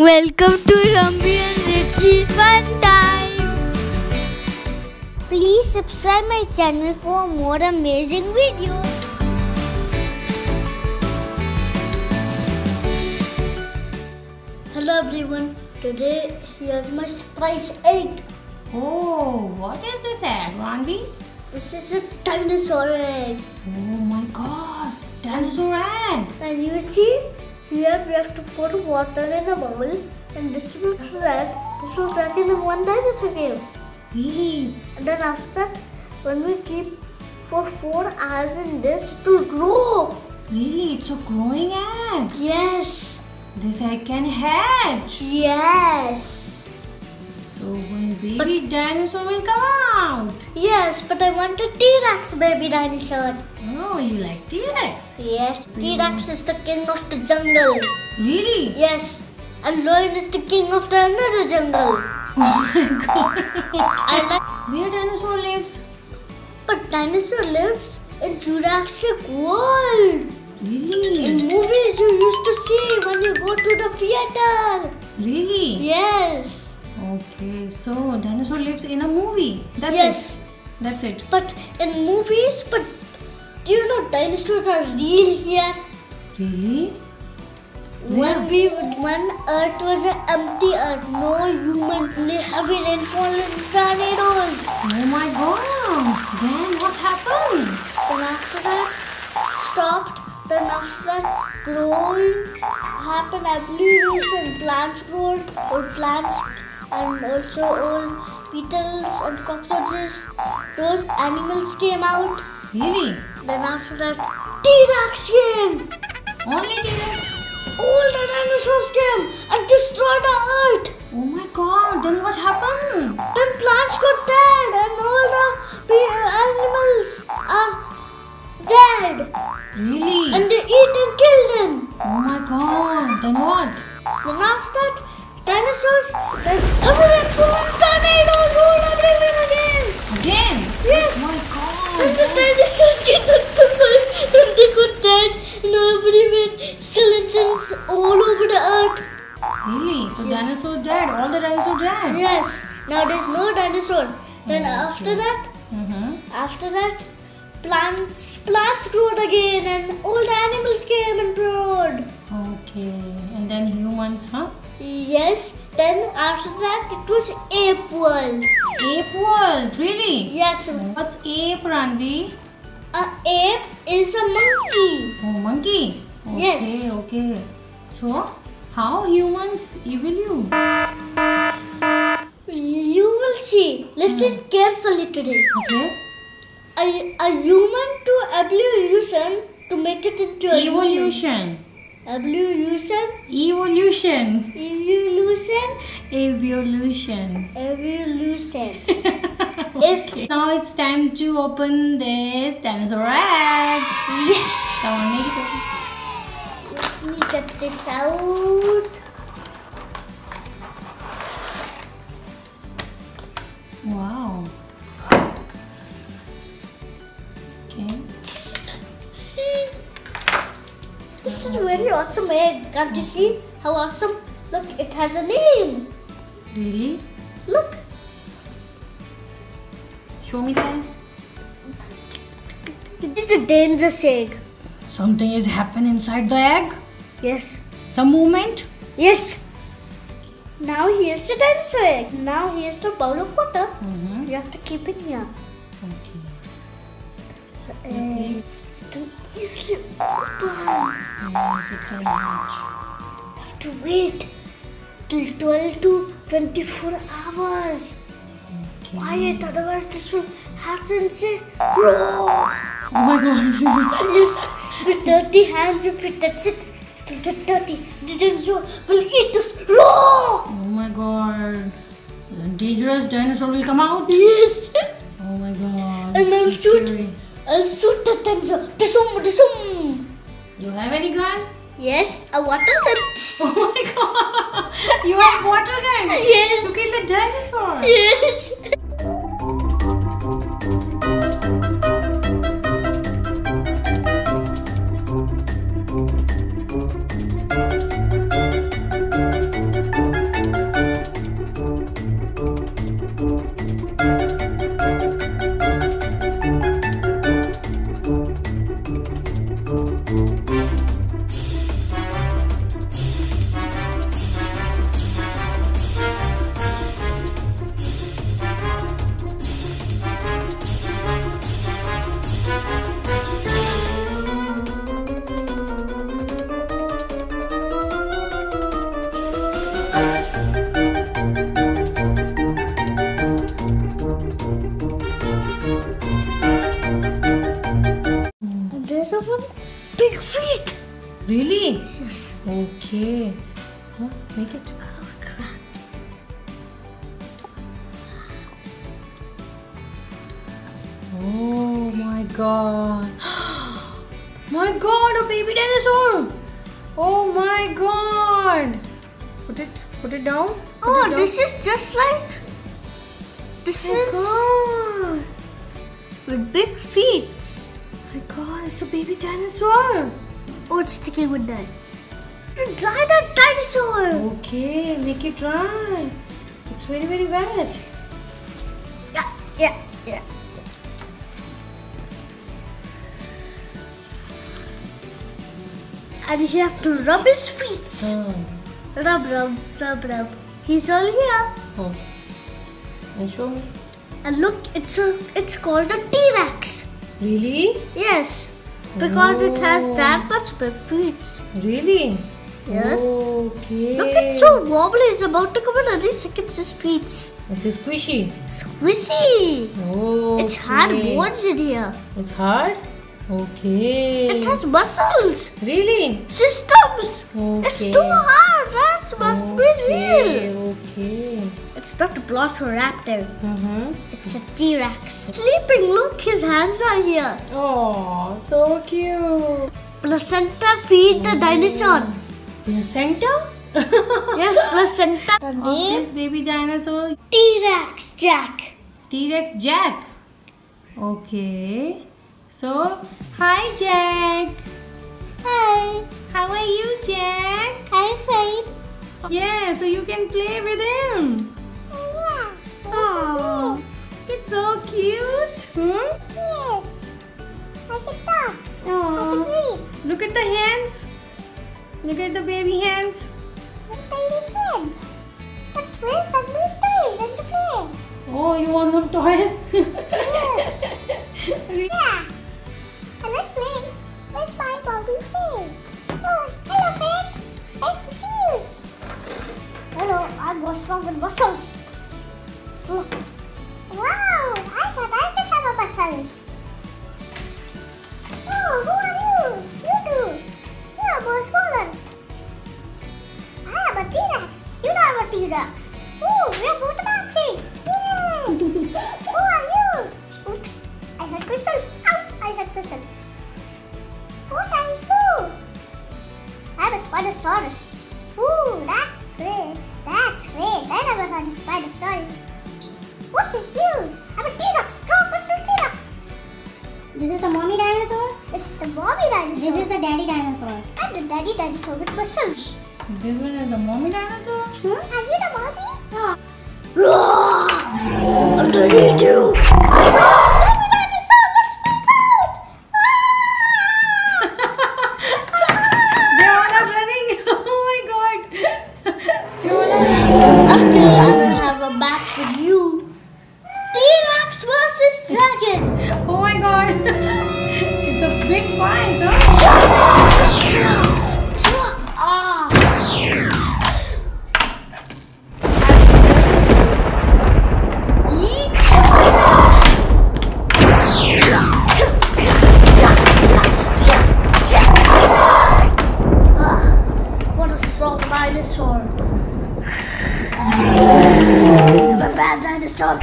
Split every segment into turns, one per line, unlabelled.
Welcome to Ranvi and Richie Fun Time. Please subscribe my channel for more amazing videos. Hello everyone. Today here's my surprise egg.
Oh, what is this egg, Ranvi?
This is a dinosaur egg.
Oh my god, dinosaur egg.
And you see, here we have to put water in a bowl and this will crack in one dinosaur cave.
Really?
And then after that, when we keep for 4 hours in this, it will grow.
Really? It's a growing egg.
Yes.
This egg can hatch.
Yes.
So when baby dinosaur will come out.
Yes, but I want a T-Rex baby dinosaur.
Oh, you like T-Rex?
Yes, T-Rex is the king of the jungle.
Really?
Yes, and lion is the king of the another jungle.
Oh my god.
I like.
Where dinosaur lives?
But dinosaur lives in Jurassic World.
Really?
In movies you used to see when you go to the theater.
Really?
Yes.
Okay, so dinosaur lives in a movie. That's
Yes.
it. That's it.
But in movies, do you know dinosaurs are real here?
Really?
When Earth was an empty Earth, no human, only heavy rainfall and tornadoes.
Oh my god. Then what happened?
Then after that, stopped. Then after that, growing happened, evolution. Plants grew, old plants, and also old beetles and cockroaches. Those animals came out.
Really?
Then after that, T-Rex came.
Only T-Rex?
All the dinosaurs came and destroyed the Earth.
Oh my god, then what happened?
Then plants got dead and all the animals are dead.
Really?
And they eat and kill them.
Oh my god, then what?
Then after that, dinosaurs went everywhere from tornadoes rolled everywhere again.
Again?
Yes.
Oh my god.
And the dinosaurs cannot survive and they got dead and everywhere skeletons all over the Earth.
Really? So dinosaurs dead? All the dinosaurs dead?
Yes. Now there's no dinosaur. Then after that, plants growed again and all the animals came and growed.
Okay. And then humans, huh?
Yes. Then after that, it was ape world.
Ape world? Really?
Yes.
What's ape, Ranvi?
An ape is a monkey.
Oh, monkey? Okay,
Yes.
okay. So, how humans evolve?
You will see. Listen carefully today.
Okay.
A human to evolution to make it into a
Evolution.
Evolution.
Evolution.
Evolution.
Evolution.
Evolution.
Okay. Now it's time to open this dinosaur egg.
Yes.
Come on, make it open.
Let me get this out.
Wow. Okay.
See? This is a very awesome egg. Can't you see how awesome? Look, it has a name.
Really?
Look.
Show me that.
This is a dangerous egg.
Something is happening inside the egg?
Yes.
Some movement?
Yes. Now here's the dinosaur egg. Now here's the bowl of water. You have to keep it here.
Okay.
So, don't easily open.
Yes, it can hatch.
You have to wait till 12 to 24 hours.
Okay.
Quiet, otherwise this will hatch and say, roar.
Oh my god.
Yes, with dirty hands, if we touch it, it will get dirty. The dinosaur will eat us raw.
Oh my god. The dangerous dinosaur will come out?
Yes.
Oh my god.
And I'll
so
shoot.
scary.
I'll shoot the dinosaur. Disum.
You have any gun?
Yes, a water gun.
Oh my god. You have water gun?
Yes.
To kill the dinosaur?
Yes.
Okay. Huh? Make it.
Oh, crap.
Oh my god. My god, a baby dinosaur. Oh my god. Put it down.
Oh,
it down.
this is just like... This is...
God.
with big feet.
My god, it's a baby dinosaur.
Oh, it's sticking with that. Dry that dinosaur.
Okay, make it dry. It's very, very wet.
Yeah. And you have to rub his feet. Rub. He's all here.
Okay. And show me.
And look, it's called a T-Rex.
Really?
Yes, because it has that much big feet.
Really?
Yes.
Okay.
Look, it's so wobbly. It's about to come in any second. His feet.
This is squishy.
Squishy.
Oh.
It's hard bones in here.
It's hard? Okay.
It has muscles.
Really?
Systems.
Okay.
It's too hard. That must be real.
Okay.
It's not a Velociraptor. It's a T-Rex. Sleeping. Look, his hands are here.
Oh, so cute.
Placenta feed the dinosaur.
Placenta?
Yes, placenta. The
Of
name?
this baby dinosaur?
T-Rex Jack.
T-Rex Jack. Okay. So, hi Jack.
Hi.
How are you, Jack?
I'm fine.
Yeah, so you can play with him.
Yeah.
Oh, it's so cute.
Yes. I can talk. I
Oh,
can read.
look at the hands. Look at the baby hands.
With tiny hands. But where's some toys and to play?
Oh, you want some toys?
Yes. Yeah. I like playing. Where's my Bobby play? Oh, hello, friend. Nice to see you. Hello, I'm more strong with muscles. Look. Wow, I thought I could have muscles. Oh, who are you? You do. You are more smaller. I am a T-Rex. You know I'm a T-Rex. Oh, we are both dancing. Yay! Who are you? Oops, I hurt myself. Ow, I hurt myself. What are you? I'm a Spinosaurus. Ooh, that's great. That's great. I never heard of Spinosaurus. What is you? I'm a T-Rex. Strong muscle T-Rex.
This is the mommy dinosaur.
This is the mommy dinosaur.
This is the daddy dinosaur.
I'm the daddy dinosaur with muscles.
This one is the mommy dinosaur?
Are you the mommy?
Oh.
Roar! I'm gonna eat you. Mommy dinosaur, let's make out.
They all are running. Oh my god. They all are
Uncle, I will have a match with you. T-Rex versus Dragon.
Oh my god. It's a big fight, huh?
What a strong dinosaur. I'm a bad dinosaur.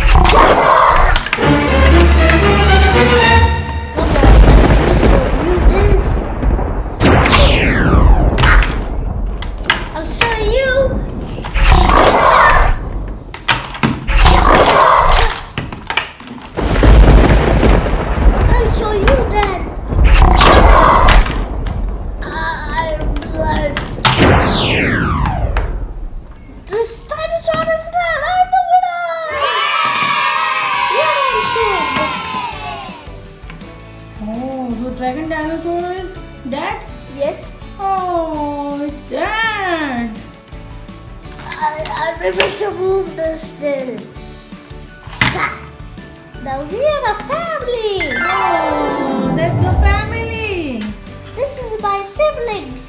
Come on, let me show you this. I'll show you. I'll show you that. I'm blood. This dinosaur is not. I'm the winner.
Oh, so dragon dinosaur is that?
Yes.
Oh, it's that.
I'm able to move this still. Now we are a family.
Oh, that's the family.
This is my siblings.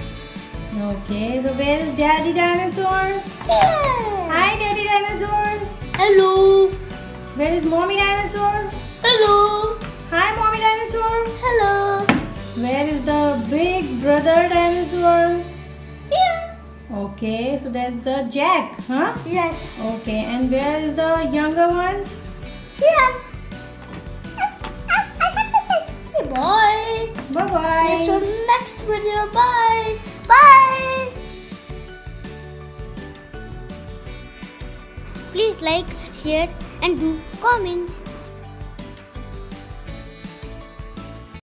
Okay, so where is Daddy Dinosaur?
Yeah.
Hi, Daddy Dinosaur.
Hello.
Where is Mommy Dinosaur?
Hello.
Hi, Mommy Dinosaur.
Hello.
Where is the big brother dinosaur?
Yeah.
Okay, so there's the Jack, huh?
Yes.
Okay, and where is the younger ones?
Here. Okay, bye.
Bye bye.
See you soon next video. Bye. Bye. Please like, share, and do comments.